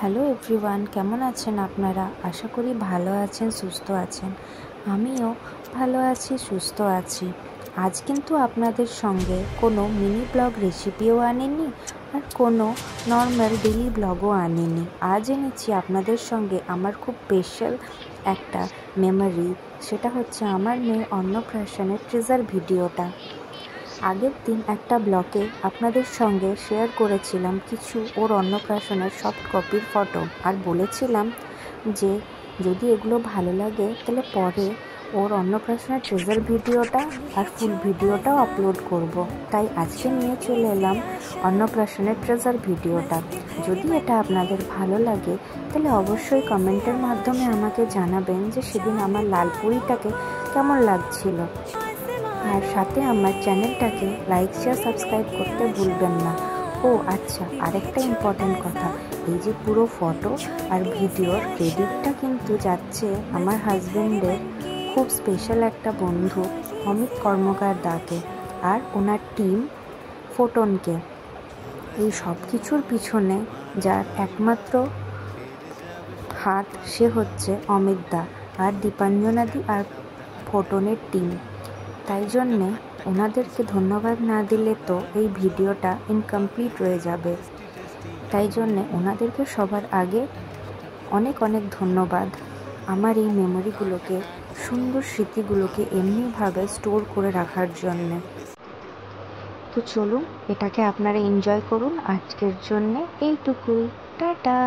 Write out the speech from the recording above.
Hello everyone, কেমন আছেন আপনারা? আশা করি ভালো আছেন, সুস্থ আছেন। আমিও ভালো আছি, সুস্থ আছি। আজ কিন্তু আপনাদের সঙ্গে কোনো মিনি ব্লগ রেসিপিও আনিনি আর কোনো নর্মাল ডেইলি ব্লগও আনিনি। আজ এনেছি আপনাদের সঙ্গে আমার খুব স্পেশাল একটা মেমোরি। সেটা হচ্ছে আমার মেয়ে অন্নপ্রাশনের ট্রেজার ভিডিওটা। আগের দিন একটা ব্লগে আপনাদের সঙ্গে শেয়ার করেছিলাম কিছু ওর অন্নপ্রাশনের সফট কপির ফটো, আর বলেছিলাম যে যদি এগুলো ভালো লাগে তাহলে পরে ওর অন্নপ্রাশনের ট্রেজার ভিডিওটা আর ফুল ভিডিওটাও আপলোড করব। তাই আজকে নিয়ে চলে এলাম অন্নপ্রাশনের ট্রেজার ভিডিওটা। যদি এটা আপনাদের ভালো লাগে তাহলে অবশ্যই কমেন্টের মাধ্যমে আমাকে জানাবেন যে সেদিন আমার লালপুরিটাকে কেমন লাগছিল। আর সাথে আমার চ্যানেলটাকে লাইক শেয়ার সাবস্ক্রাইব করতে ভুলবেন না। ও আচ্ছা, আরেকটা ইম্পর্টেন্ট কথা, এই যে পুরো ফটো আর ভিডিওর ক্রেডিটটা কিন্তু যাচ্ছে আমার হাজব্যান্ডের খুব স্পেশাল একটা বন্ধু অমিত কর্মকার দাকে আর ওনার টিম ফোটনকে। এই সব কিছুর পিছনে যার একমাত্র হাত সে হচ্ছে অমিত দা আর দীপাঞ্জনাদি আর ফোটনের টিম। তাই জন্যে ওনাদেরকে ধন্যবাদ না দিলে তো এই ভিডিওটা ইনকমপ্লিট রয়ে যাবে। তাই জন্যে ওনাদেরকে সবার আগে অনেক অনেক ধন্যবাদ আমার এই মেমোরিগুলোকে, সুন্দর স্মৃতিগুলোকে এমনিভাবে স্টোর করে রাখার জন্যে। তো চলুন এটাকে আপনারা এনজয় করুন। আজকের জন্যে এইটুকুই। টাটা।